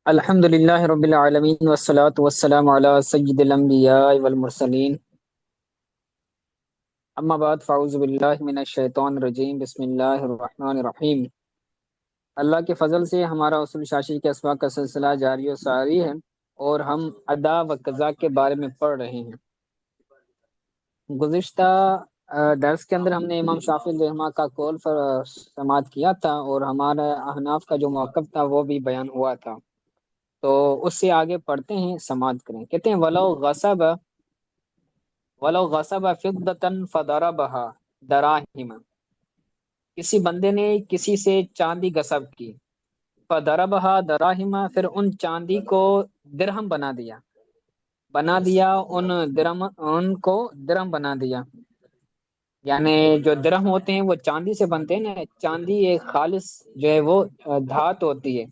الحمد للہ رب العالمین والصلاة والسلام علی سید الانبیاء والمرسلین اما بعد فاعوذ باللہ من الشیطان الرجیم بسم اللہ الرحمن الرحیم۔ اللہ کے فضل سے ہمارا اصول شاشی کے اسباق کا سلسلہ جاری و ساری ہے اور ہم ادا و قضا کے بارے میں پڑھ رہے ہیں۔ گزشتہ درس کے اندر ہم نے امام شافعی رحمہ کا قول سماعت کیا تھا اور ہمارا احناف کا جو موقف تھا وہ بھی بیان ہوا تھا، تو اس سے آگے پڑھتے ہیں، سماعت کریں۔ کہتے ہیں ولو غصب فضة فضربها دراہم، کسی بندے نے کسی سے چاندی غصب کی، فضربها دراہم، پھر ان چاندی کو درہم بنا دیا ان کو درہم بنا دیا۔ یعنی جو درہم ہوتے ہیں وہ چاندی سے بنتے ہیں نا، چاندی ایک خالص جو ہے وہ دھات ہوتی ہے،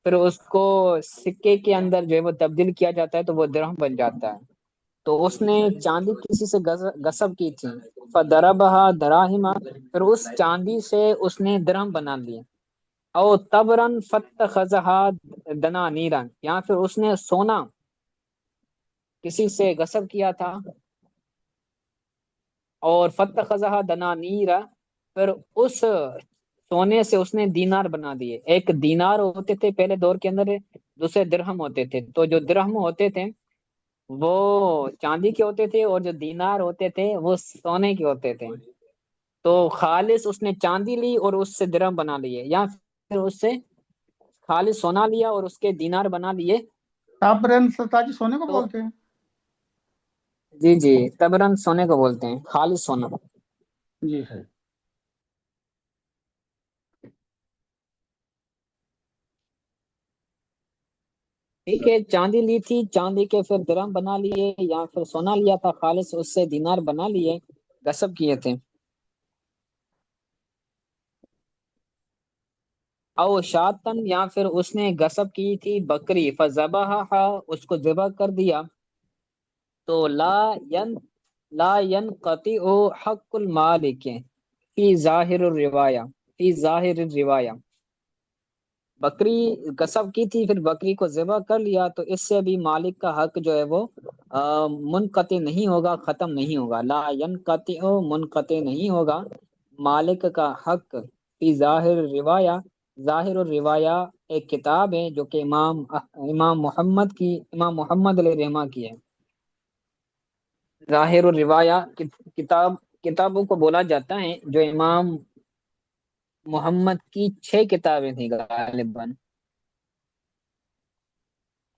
پھر اس کو سکے کے اندر جو ہے وہ تبدیل کیا جاتا ہے تو وہ درہم بن جاتا ہے۔ تو اس نے چاندی کسی سے غصب کی تھی، فضربها دراہم، پھر اس چاندی سے اس نے درہم بنا لیے۔ او تبرن فاتخذها دنانیرا، یا پھر اس نے سونا کسی سے غصب کیا تھا اور فتخذها دنانیرا، پھر اس سونے سے اس نے دینار بنا دیے۔ ایک دینار ہوتے تھے پہلے دور کے اندر، دوسرے درہم ہوتے تھے۔ تو جو درہم ہوتے تھے وہ چاندی کے ہوتے تھے اور جو دینار ہوتے تھے وہ سونے کے ہوتے تھے۔ تو خالص اس نے چاندی لی اور اس سے درہم بنا لیے، یا پھر اس سے خالص سونا لیا اور اس کے دینار بنا لیے۔ تابرن سرتاجی سونے کو تو بولتے ہیں؟ جی تبرن سونے کو بولتے ہیں، خالص سونا۔ جی ہے۔ ٹھیک ہے، چاندی لی تھی، چاندی کے پھر درہم بنا لیے، یا پھر سونا لیا تھا خالص، اس سے دینار بنا لیے، غصب کیے تھے۔ او شاتن، یا پھر اس نے غصب کی تھی بکری، فذبحہا، اس کو ذبح کر دیا، تو لا ينقطع حق المالک فی ظاہر الروایہ، بکری غصب کی تھی پھر بکری کو ذبح کر لیا تو اس سے بھی مالک کا حق جو ہے وہ منقطع نہیں ہوگا، ختم نہیں ہوگا۔ لا ينقطع، منقطع نہیں ہوگا مالک کا حق فی ظاہر الروایہ، ظاہر الروایہ ایک کتاب ہے جو کہ امام محمد علیہ رحمہ کی ہے۔ ظاہر الروایہ کتابوں کو بولا جاتا ہے جو امام محمد کی 6 کتابیں تھیں غالباً،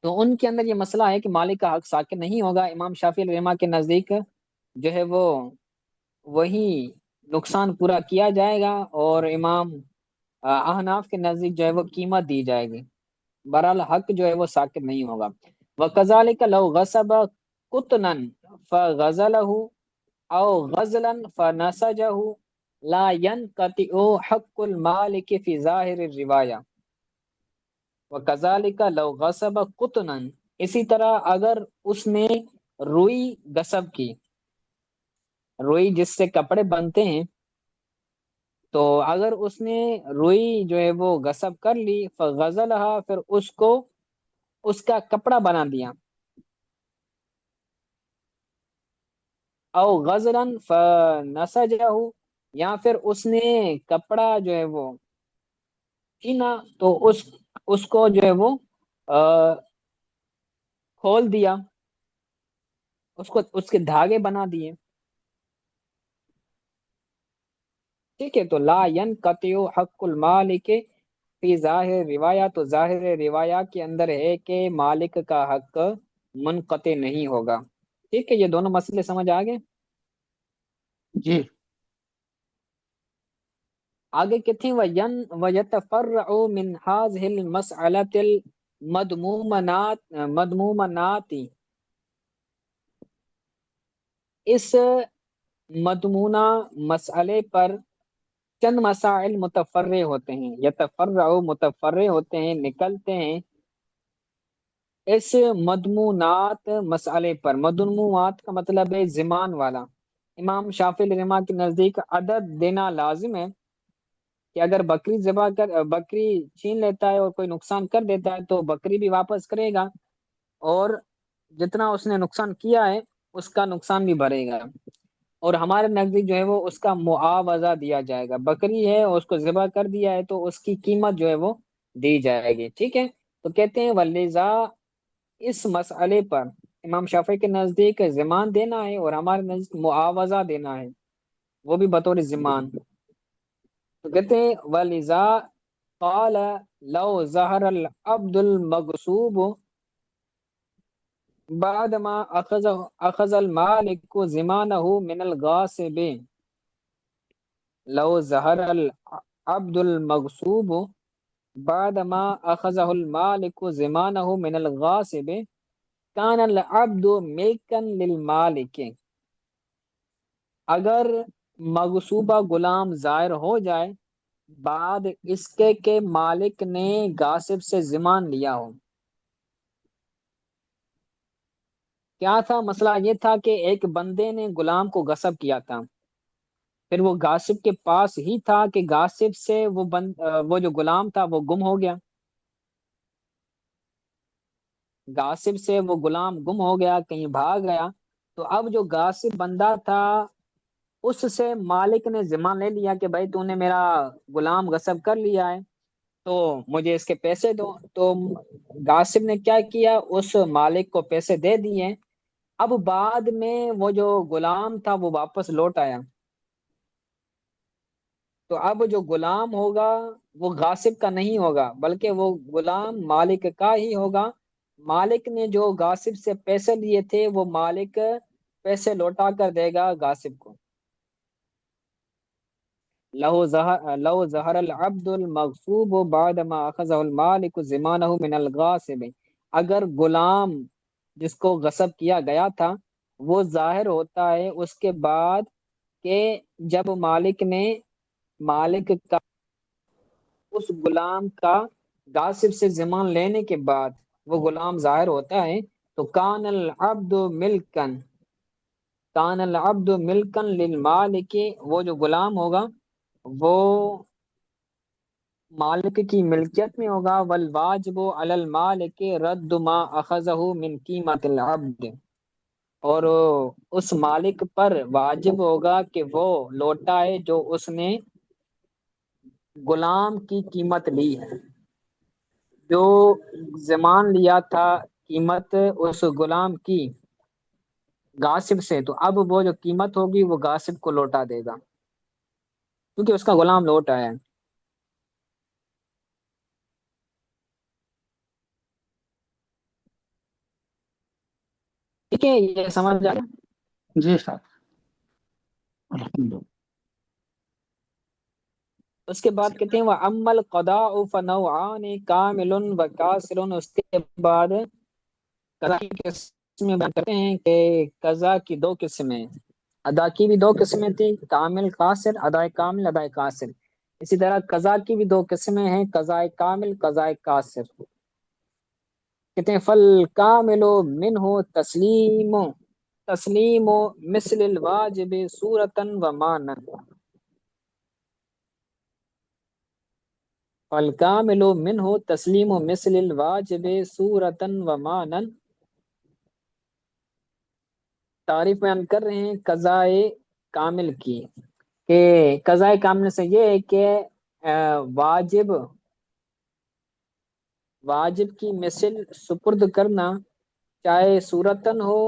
تو ان کے اندر یہ مسئلہ ہے کہ مالک کا حق ساکت نہیں ہوگا۔ امام شافعی رحمہ کے نزدیک جو ہے وہ وہی نقصان پورا کیا جائے گا، اور امام احناف کے نزدیک جو ہے وہ قیمت دی جائے گی۔ بہرحال حق جو ہے وہ ساکت نہیں ہوگا۔ وَكَذَلِكَ لَوْ غَصَبَ قُطْنًا فَغَزَلَهُ أَوْ غَزْلًا فَنَسَجَهُ لَا يَنْقَطِعُ حَقُّ الْمَالِكِ فِي ظَاهِرِ الرِّوَایَةِ وَكَذَلِكَ لَوْ غَصَبَ قُطْنًا، اسی طرح اگر اس نے روئی غصب کی، روئی جس سے کپڑے بنتے ہیں، تو اگر اس نے روئی جو ہے وہ غصب کر لی، فغزلها، پھر اس کو اس کا کپڑا بنا دیا، او غزلا فنسجه، یا پھر اس نے کپڑا جو ہے وہ سینا تو اس کو جو ہے وہ کھول دیا، اس کے دھاگے بنا دیے۔ ٹھیک ہے، تو لا ينقطع حق المالک فی ظاہر روایہ، تو ظاہر روایہ کے اندر ہے کہ مالک کا حق منقطع نہیں ہوگا۔ ٹھیک ہے، یہ دونوں مسئلے سمجھ آگئے؟ جی۔ آگے کہتے ہیں وَيَتَفَرَّعُ مِنْ هَذِهِ الْمَسْأَلَةِ الْمَضْمُومَنَاتِ، اس مضمونہ مسئلے پر چند مسائل متفرع ہوتے ہیں، یتفرع متفرع ہوتے ہیں، نکلتے ہیں اس مضمونات مسئلے پر۔ مضمونات کا مطلب ہے زمان والا۔ امام شافعی رحمہ کے نزدیک عدد دینا لازم ہے کہ اگر بکری ذبح کر بکری چھین لیتا ہے اور کوئی نقصان کر دیتا ہے تو بکری بھی واپس کرے گا، اور جتنا اس نے نقصان کیا ہے اس کا نقصان بھی بھرے گا، اور ہمارے نزدیک جو ہے وہ اس کا معاوضہ دیا جائے گا۔ بکری ہے اور اس کو ذبح کر دیا ہے تو اس کی قیمت جو ہے وہ دی جائے گی، ٹھیک ہے۔ تو کہتے ہیں ولیزا، اس مسئلے پر امام شافعی کے نزدیک ضمان دینا ہے اور ہمارے نزدیک معاوضہ دینا ہے، وہ بھی بطور ضمان۔ تو کہتے ہیں ولیزا قال لو ظہر العبد المغصوب بعدما اخذ المالک ضمانہ من الغاصب، لو ظہر العبد المغصوب بعدما اخذہ المالک ضمانہ من الغاصب کان العبد ملکا للمالک، اگر مغصوبہ غلام ظاہر ہو جائے بعد اس کے کہ مالک نے غاصب سے ضمان لیا ہو۔ کیا تھا مسئلہ؟ یہ تھا کہ ایک بندے نے غلام کو غصب کیا تھا، پھر وہ غاصب کے پاس ہی تھا کہ غاصب سے وہ جو غلام تھا وہ گم ہو گیا، غاصب سے وہ غلام گم ہو گیا، کہیں بھاگ گیا۔ تو اب جو غاصب بندہ تھا اس سے مالک نے ذمہ لے لیا کہ بھائی تو نے میرا غلام غصب کر لیا ہے تو مجھے اس کے پیسے دو۔ تو غاصب نے کیا کیا، اس مالک کو پیسے دے دیے۔ اب بعد میں وہ جو غلام تھا وہ واپس لوٹ آیا، تو اب جو غلام ہوگا وہ غاصب کا نہیں ہوگا بلکہ وہ غلام مالک کا ہی ہوگا۔ مالک نے جو غاصب سے پیسے لیے تھے وہ مالک پیسے لوٹا کر دے گا غاصب کو۔ لو ظہر العبد المغصوب بعدما اخذہ المالک ضمانہ من الغاصب، اگر غلام جس کو غصب کیا گیا تھا وہ ظاہر ہوتا ہے اس کے بعد کہ جب مالک کا اس غلام کا غاصب سے ضمان لینے کے بعد وہ غلام ظاہر ہوتا ہے تو کان العبد ملکن للمالک، وہ جو غلام ہوگا وہ مالک کی ملکیت میں ہوگا، والواجب علی المالک رد ما اخذہ من قیمت العبد، اور اس مالک پر واجب ہوگا کہ وہ لوٹائے جو اس نے غلام کی قیمت لی ہے، جو ضمان لیا تھا قیمت اس غلام کی غاصب سے، تو اب وہ جو قیمت ہوگی وہ غاصب کو لوٹا دے گا کیونکہ اس کا غلام لوٹ آیا ہے۔ ٹھیک ہے، یہ سمجھ آیا؟ جی صاحب، الحمدللہ۔ اس کے بعد کہتے ہیں وَأَمَّا الْقَضَاءُ فَنَوْعَانِ كَامِلٌ وَكَاسِرٌ، اس کے بعد قضا کی قسمیں بیان کرتے ہیں کہ قضا کی دو قسمیں، ادا کی بھی دو قسمیں تھی، کامل قاصر، ادائے کامل ادائے قاصر، اسی طرح قضا کی بھی دو قسمیں ہیں، قضائے کامل قضائے قاصر۔ کہتے ہیں فَالْكَامِلُ مِنْهُ تسلیم مثل الواجب صورتاً ومعنًا، فالکامل منہ تسلیم مثل الواجب صورتاً ومعنًا، تعریف بیان کر رہے ہیں قضائے کامل کی، کہ قضائے کامل سے یہ ہے کہ واجب کی مثل سپرد کرنا، چاہے صورتاً ہو،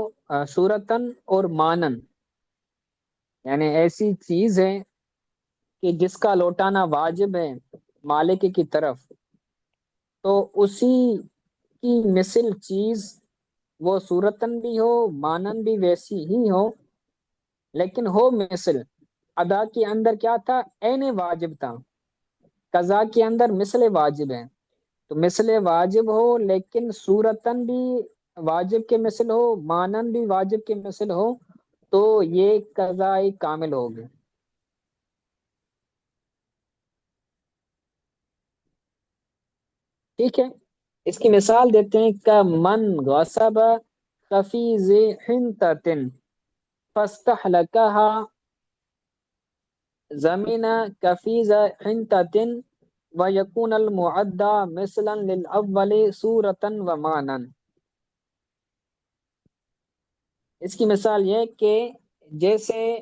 صورتاً اور معنن، یعنی ایسی چیز ہے کہ جس کا لوٹانا واجب ہے مالک کی طرف، تو اسی کی مثل چیز وہ صورتاً بھی ہو مانن بھی ویسی ہی ہو، لیکن ہو مثل، ادا کے اندر کیا تھا، عین واجب تھا، قضا کے اندر مثل واجب ہے، تو مثل واجب ہو لیکن صورتاً بھی واجب کے مثل ہو مانن بھی واجب کے مثل ہو، تو یہ قضاء کامل ہوگی۔ ٹھیک ہے، اس کی مثال دیتے ہیں کہ من غصب خفی ذی حنطۃ فاستحلکها زمین کفیز حنتتن ویکون المعدہ مثلا للاول صورتا و معنن. اس کی مثال یہ کہ جیسے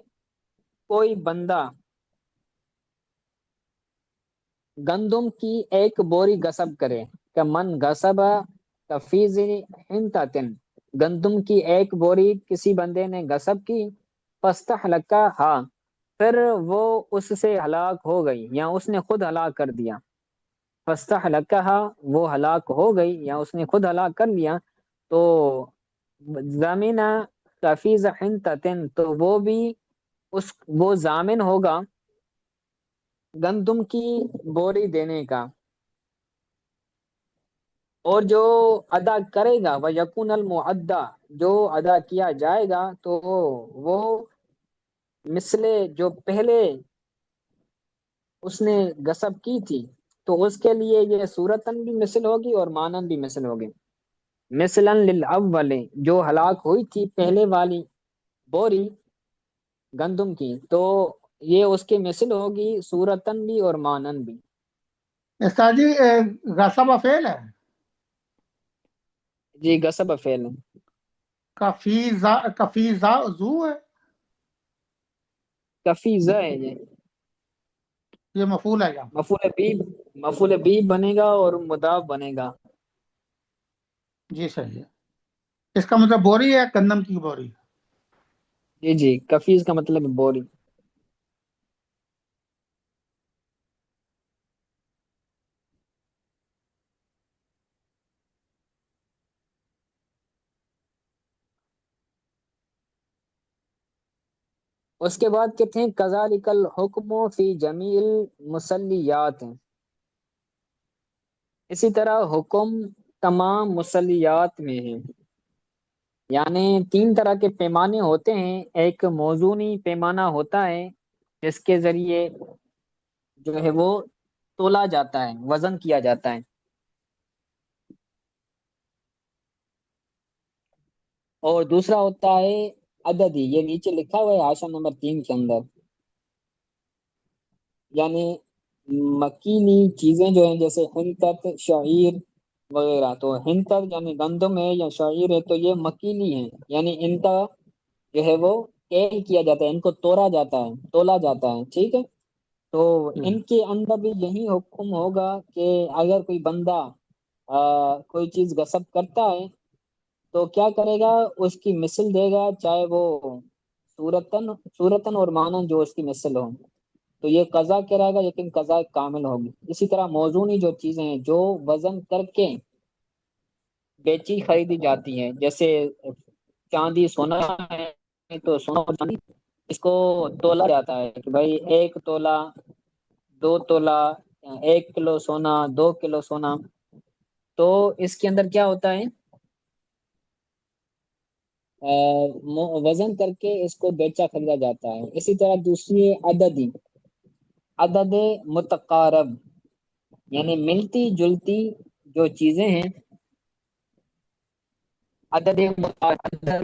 کوئی بندہ گندم کی ایک بوری غصب کرے، کہ من غصب کفیز حنتتن، گندم کی ایک بوری کسی بندے نے غصب کی، فاستحلقہا، پھر وہ اس سے ہلاک ہو گئی یا اس نے خود ہلاک کر دیا. فاستحلقہا، وہ ہلاک ہو گئی یا اس نے خود ہلاک کر لیا. تو ضامن کفیز حنتتن، تو وہ بھی وہ ضامن ہوگا گندم کی بوری دینے کا، اور جو ادا کرے گا وہ یقون المعدہ، جو ادا کیا جائے گا تو وہ مثل جو پہلے اس نے غصب کی تھی، تو اس کے لیے یہ صورتن بھی مثل ہوگی اور مانن بھی مثل ہوگی. مثلا للاول، جو ہلاک ہوئی تھی پہلے والی بوری گندم کی، تو یہ اس کے مثل ہوگی صورتن بھی اور مانن بھی. استاد جی غصب فعل ہے، جی غصب فعل ہے. کفیزا زو ہے، کفیزہ ہے یہ مفعول ہے کیا؟ مفعول بھی، مفعول بھی بنے گا اور مضاف بنے گا. جی صحیح ہے. اس کا مطلب بوری ہے، گندم کی بوری. جی جی، کفیز کا مطلب ہے بوری. اس کے بعد کہتے ہیں کذالک الحکم فی جمیع المسلیات، اسی طرح حکم تمام مسلیات میں ہے. یعنی تین طرح کے پیمانے ہوتے ہیں. ایک موزونی پیمانہ ہوتا ہے جس کے ذریعے جو ہے وہ تولا جاتا ہے، وزن کیا جاتا ہے. اور دوسرا ہوتا ہے عددی، یہ نیچے لکھا ہوا ہے آشا نمبر 3 کے اندر. یعنی مکینی چیزیں جو ہیں جیسے حنطت، شعیر وغیرہ. تو حنطت یعنی گندم ہے یا شعیر ہے تو یہ مکینی ہے، یعنی ان کا جو ہے وہ کیل کیا جاتا ہے، ان کو تولا جاتا ہے. ٹھیک ہے. تو ان کے اندر بھی یہی حکم ہوگا کہ اگر کوئی بندہ کوئی چیز غصب کرتا ہے تو کیا کرے گا، اس کی مثل دے گا، چاہے وہ صورتن اور مانن جو اس کی مثل ہو. تو یہ قضا کرائے گا لیکن قضا کامل ہوگی. اسی طرح موزونی جو چیزیں ہیں جو وزن کر کے بیچی خریدی جاتی ہیں، جیسے چاندی سونا ہے تو سونا اور چاندی اس کو تولا جاتا ہے کہ بھائی 1 تولہ، 2 تولہ، 1 کلو سونا، 2 کلو سونا. تو اس کے اندر کیا ہوتا ہے، وزن کر کے اس کو بیچا خریدا جاتا ہے. اسی طرح دوسری عددی، عدد متقارب، یعنی ملتی جلتی جو چیزیں ہیں،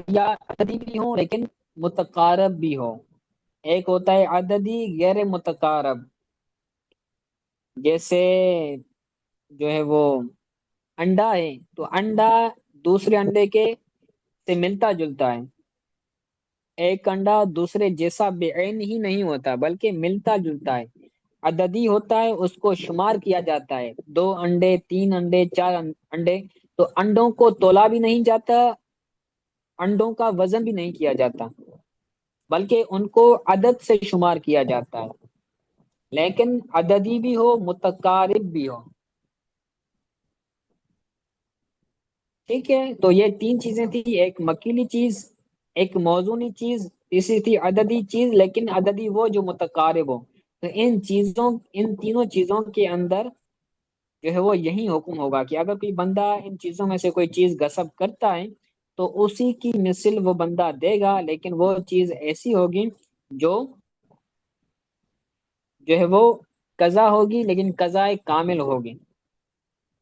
یا عددی بھی ہوں لیکن متقارب بھی ہو. ایک ہوتا ہے عددی غیر متقارب، جیسے جو ہے وہ انڈا ہے تو انڈا دوسرے انڈے کے سے ملتا جلتا ہے. ایک انڈا دوسرے جیسا بعین ہی نہیں ہوتا بلکہ ملتا جلتا ہے. عددی ہوتا ہے اس کو شمار کیا جاتا ہے، 2 انڈے، 3 انڈے، 4 انڈے. تو انڈوں کو تولا بھی نہیں جاتا، انڈوں کا وزن بھی نہیں کیا جاتا، بلکہ ان کو عدد سے شمار کیا جاتا ہے. لیکن عددی بھی ہو، متقارب بھی ہو. ٹھیک ہے. تو یہ 3 چیزیں تھی، ایک مکیلی چیز، ایک موزونی چیز، تیسری تھی عددی چیز لیکن عددی وہ جو متقارب ہو. تو ان تینوں چیزوں کے اندر جو ہے وہ یہی حکم ہوگا کہ اگر کوئی بندہ ان چیزوں میں سے کوئی چیز غصب کرتا ہے تو اسی کی مثل وہ بندہ دے گا، لیکن وہ چیز ایسی ہوگی جو ہے وہ قضا ہوگی لیکن قضا کامل ہوگی،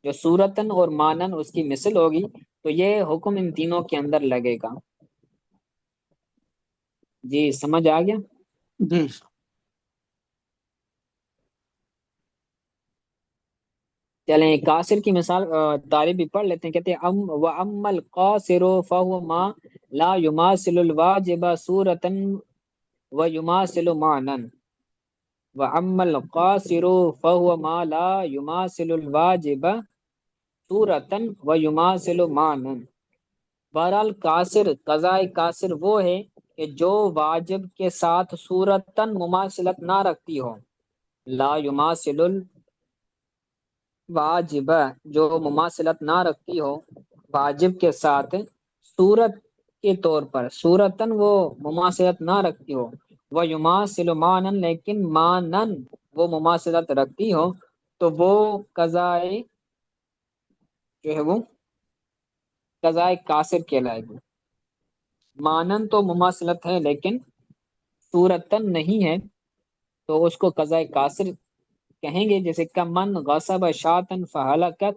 جو صورتن اور مانن اس کی مثل ہوگی. تو یہ حکم ان تینوں کے اندر لگے گا. جی سمجھ آ گیا. جی چلیں قاصر کی مثال طالب بھی پڑھ لیتے ہیں. کہتے ہیں وَأَمَّا الْقَاصِرُ فَهُوَ مَا لَا يُمَاثِلُ الْوَاجِبَ صُورَةً وَيُمَاثِلُ مَعْنًى. وَأَمَّا الْقَاصِرُ فَهُوَ مَا لَا يُمَاثِلُ الْوَاجِبَ صُورَةً وَيُمَاثِلُ مَعْنًى. بہرحال قاصر، قضائے قاصر وہ ہے کہ جو واجب کے ساتھ صورتاً مماثلت نہ رکھتی ہو. لا یماثل الواجب، جو مماثلت نہ رکھتی ہو واجب کے ساتھ صورت کے طور پر، صورتاً وہ مماثلت نہ رکھتی ہو. وہ یماثل مانن، لیکن مانن وہ مماثلت رکھتی ہو، تو وہ قضائے جو ہے وہ قضائے قاصر کہلائے گی. مانن تو مماثلت ہے لیکن صورتاً نہیں ہے، تو اس کو قضائے قاصر کہیں گے. جیسے کمن غصب شاتن فہلکت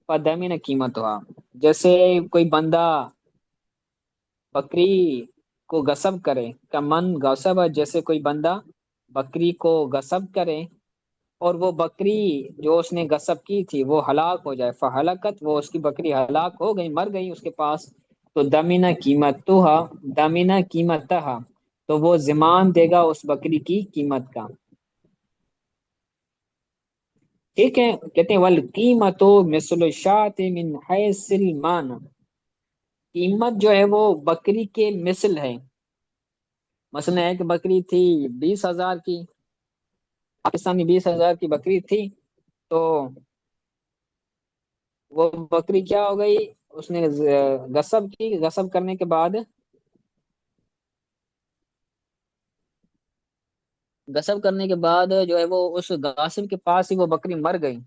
فدمن قیمتها، جیسے کوئی بندہ بکری کو غصب کرے. کمن غصب، جیسے کوئی بندہ بکری کو غصب کرے اور وہ بکری جو اس نے غصب کی تھی وہ ہلاک ہو جائے. فہلکت، وہ اس کی بکری ہلاک ہو گئی، مر گئی اس کے پاس. تو دمینہ قیمتها، دمینہ قیمتها، تو وہ ضمان دے گا اس بکری کی قیمت کا. ٹھیک ہے. کہتے ہیں والقیمت مثل الشاة من حیث المعنى، قیمت جو ہے وہ بکری کے مثل ہے. مثلا ایک بکری تھی 20,000 کی، پاکستانی 20,000 کی بکری تھی. تو وہ بکری کیا ہو گئی، اس نے غصب کی، غصب کرنے کے بعد، غصب کرنے کے بعد جو ہے وہ اس غاصب کے پاس ہی وہ بکری مر گئی.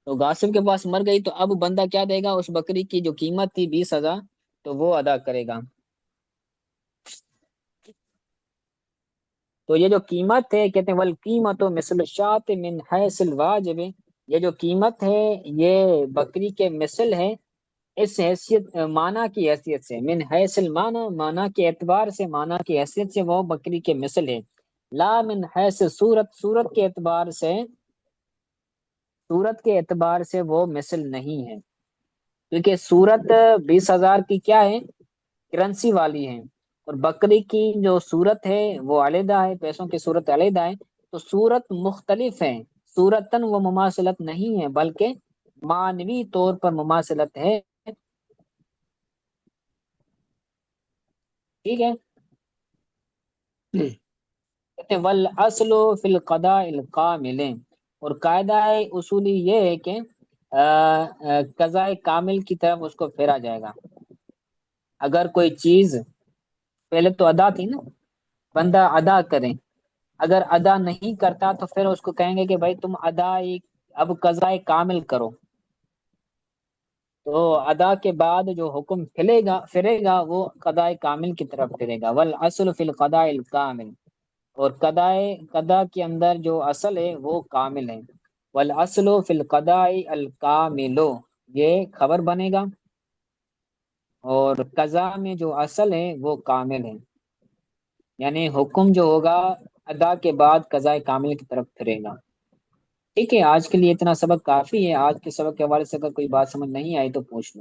تو غاصب کے پاس مر گئی، تو اب بندہ کیا دے گا، اس بکری کی جو قیمت تھی 20,000، تو وہ ادا کرے گا. تو یہ جو قیمت ہے، کہتے ہیں والقیمت مثل الشاة من حیث الواجب، یہ جو قیمت ہے یہ بکری کے مثل ہے اس حیثیت، معنی کی حیثیت سے. من حیث المعنی، معنی کے اعتبار سے، معنی کی حیثیت سے وہ بکری کے مثل ہے. لا من حیث صورت، صورت کے اعتبار سے، صورت کے اعتبار سے وہ مثل نہیں ہے. کیونکہ صورت 20,000 کی کیا ہے، کرنسی والی ہے، اور بکری کی جو صورت ہے وہ علیحدہ ہے، پیسوں کی صورت علیحدہ ہے. تو صورت مختلف ہے، صورتاً وہ مماثلت نہیں ہے بلکہ معنوی طور پر مماثلت ہے. ٹھیک ہے. جی کہتے ہیں والاصل فی القضاء الکامل، اور قاعدہ اصولی یہ ہے کہ قضاء کامل کی طرف اس کو پھیرا جائے گا. اگر کوئی چیز پہلے تو ادا تھی نا، بندہ ادا کریں، اگر ادا نہیں کرتا تو پھر اس کو کہیں گے کہ بھائی تم ادا اب قضاء کامل کرو. تو ادا کے بعد جو حکم پھرے گا وہ قضاء کامل کی طرف پھرے گا. والاصل فی القضاء الکامل، اور قضاء کے اندر جو اصل ہے وہ کامل ہے. والاصل فی القضاء الکامل، یہ خبر بنے گا، اور قضاء میں جو اصل ہے وہ کامل ہے، یعنی حکم جو ہوگا ادا کے بعد قضاء کامل کی طرف پھرے گا. ٹھیک ہے. آج کے لیے اتنا سبق کافی ہے. آج کے سبق کے حوالے سے اگر کوئی بات سمجھ نہیں آئی تو پوچھ لیں.